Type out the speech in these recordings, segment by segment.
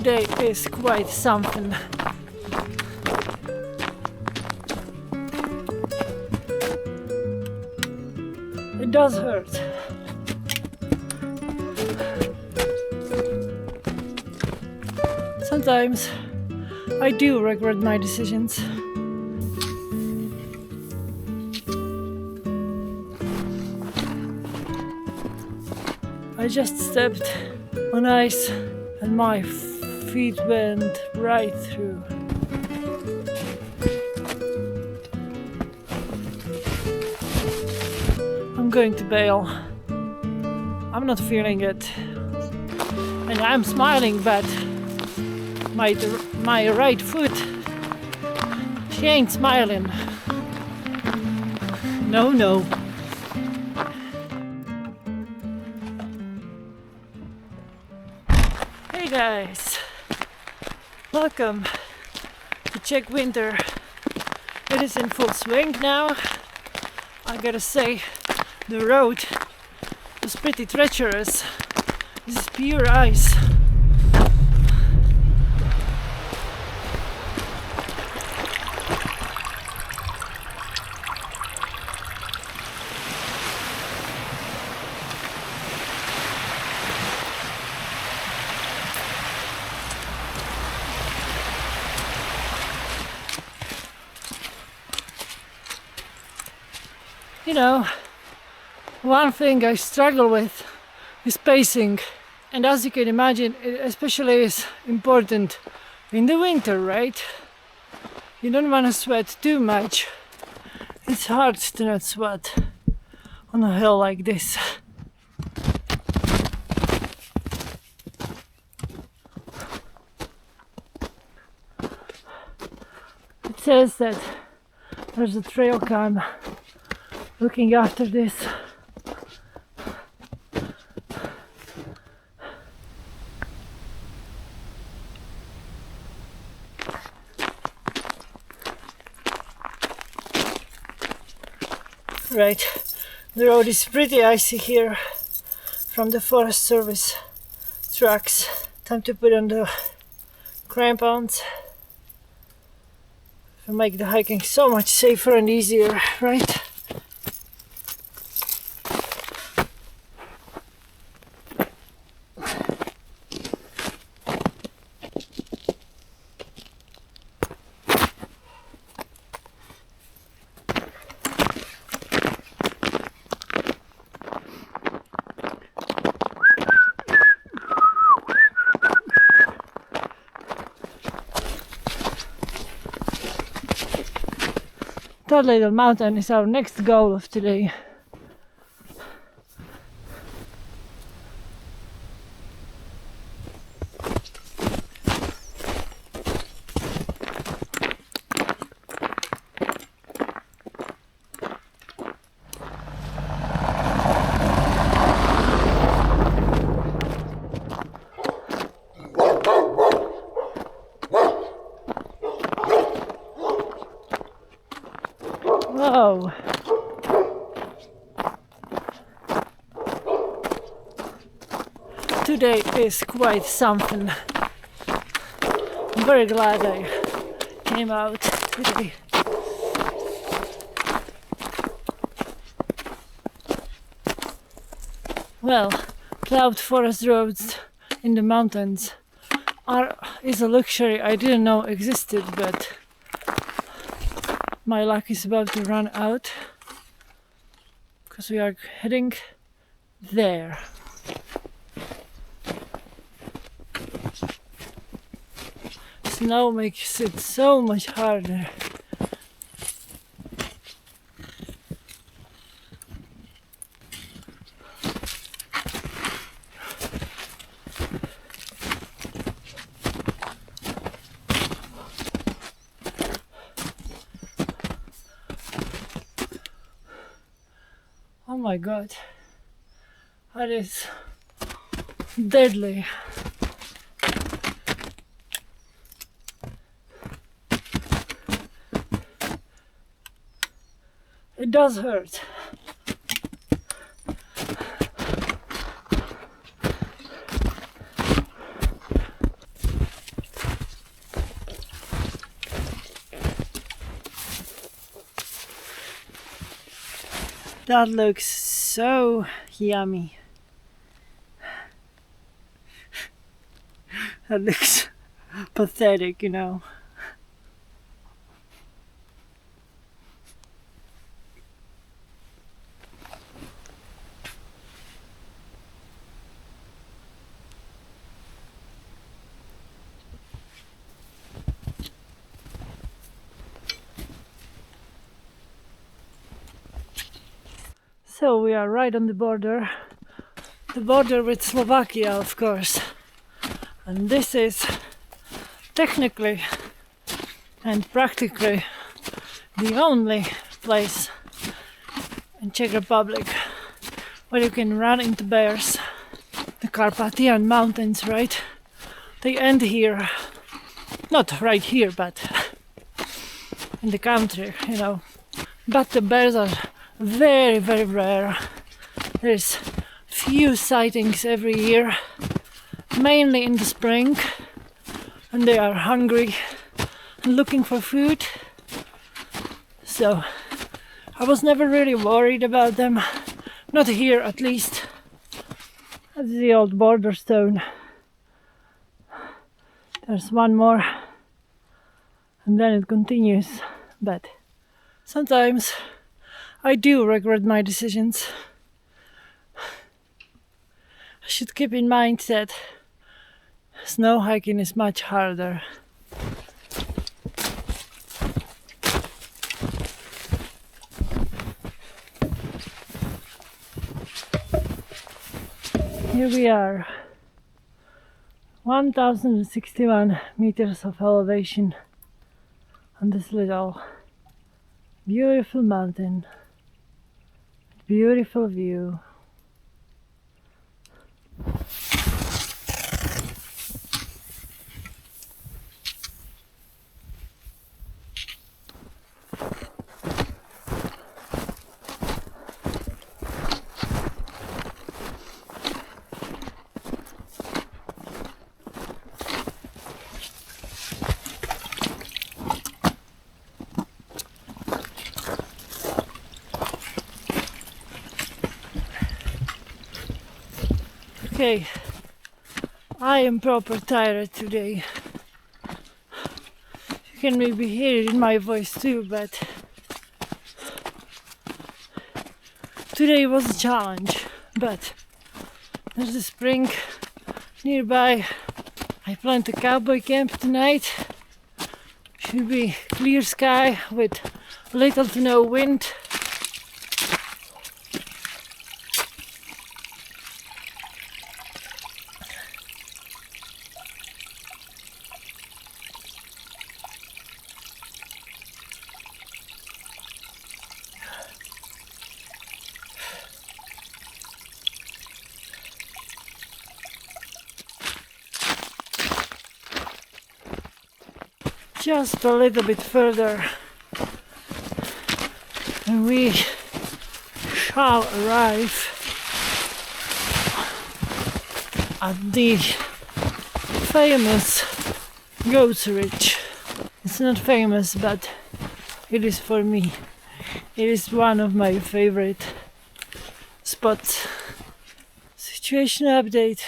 Today is quite something. It does hurt. Sometimes I do regret my decisions. I just stepped on ice and my feet went right through. I'm going to bail. I'm not feeling it. And I'm smiling, but my right foot, she ain't smiling. No. Hey guys, welcome to Czech winter. It is in full swing now. I gotta say, the road was pretty treacherous. This is pure ice. You know, one thing I struggle with is pacing, and as you can imagine, it especially is important in the winter, right? You don't want to sweat too much. It's hard to not sweat on a hill like this. It says that there's a trail cam looking after this. Right, the road is pretty icy here from the Forest Service trucks. Time to put on the crampons to make the hiking so much safer and easier, right? That little mountain is our next goal of today. Whoa! Today is quite something. I'm very glad I came out today. Well, cloud forest roads in the mountains is a luxury I didn't know existed, but my luck is about to run out because we are heading there. Snow makes it so much harder. Oh my god, that is deadly. It does hurt. That looks so yummy. That looks pathetic, you know. So we are right on the border with Slovakia, of course. And this is technically and practically the only place in Czech Republic where you can run into bears. The Carpathian Mountains, right? They end here. Not right here, but in the country, you know. But the bears are very, very rare. There's few sightings every year, mainly in the spring, and they are hungry and looking for food. So I was never really worried about them, not here at least. That's the old border stone. There's one more and then it continues, but sometimes I do regret my decisions. I should keep in mind that snow hiking is much harder. Here we are, 1061 meters of elevation on this little beautiful mountain. Beautiful view. Okay, I am proper tired today. You can maybe hear it in my voice too, but today was a challenge. But there's a spring nearby. I plan to cowboy camp tonight. Should be clear sky with little to no wind. Just a little bit further and we shall arrive at the famous Goat Ridge. It's not famous, but it is for me. It is one of my favorite spots. Situation update.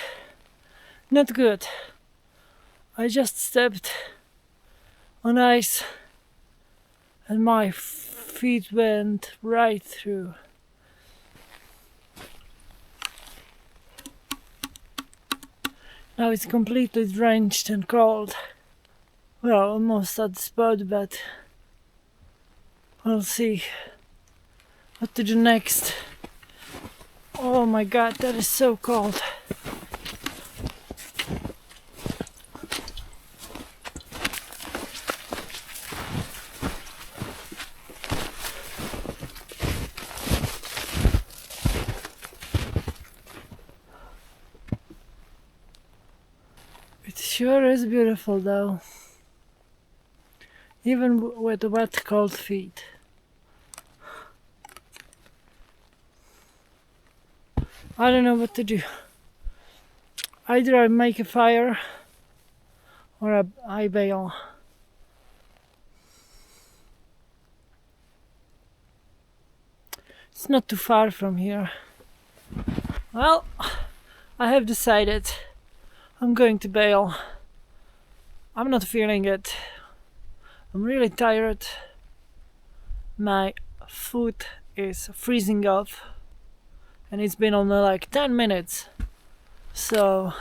Not good. I just stepped on ice and my feet went right through. Now it's completely drenched and cold. We're almost at the spot, but we'll see what to do next. Oh my god, that is so cold. It sure is beautiful though, even with wet cold feet. I don't know what to do. Either I make a fire or I bail. It's not too far from here. Well, I have decided I'm going to bail. I'm not feeling it. I'm really tired. My foot is freezing off and it's been only like 10 minutes. So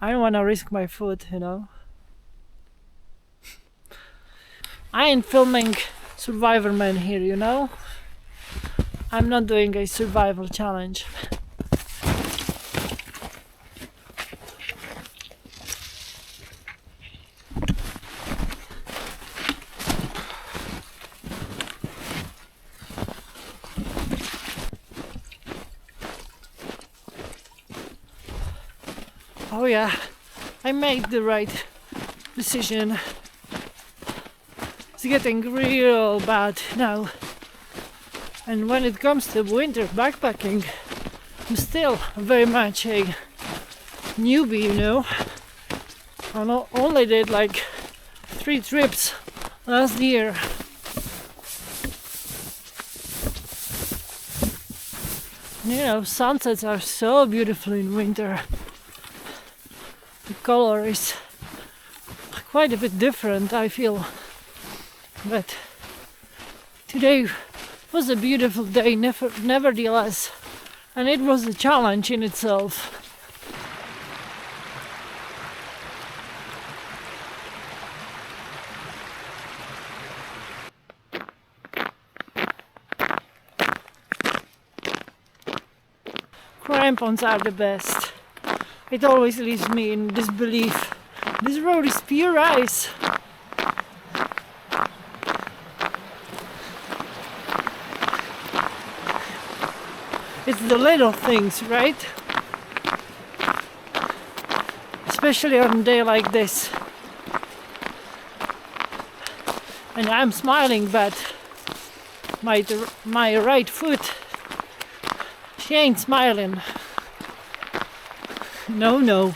I don't want to risk my foot, you know. I ain't filming Survivor Man here, you know. I'm not doing a survival challenge. Oh yeah, I made the right decision. It's getting real bad now. And when it comes to winter backpacking, I'm still very much a newbie, you know. I only did like 3 trips last year. You know, sunsets are so beautiful in winter. The color is quite a bit different, I feel. But today was a beautiful day, nevertheless, and it was a challenge in itself. Crampons are the best. It always leaves me in disbelief. This road is pure ice. It's the little things, right? Especially on a day like this. And I'm smiling, but my right foot, she ain't smiling. No.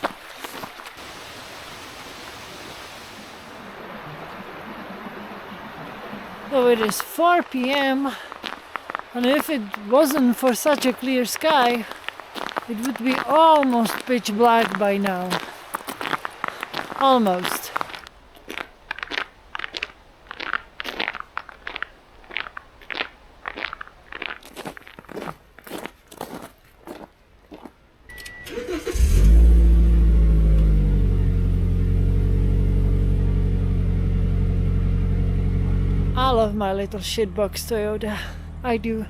So it is 4 p.m. and if it wasn't for such a clear sky, it would be almost pitch black by now. Almost. I love my little shitbox Toyota. I do.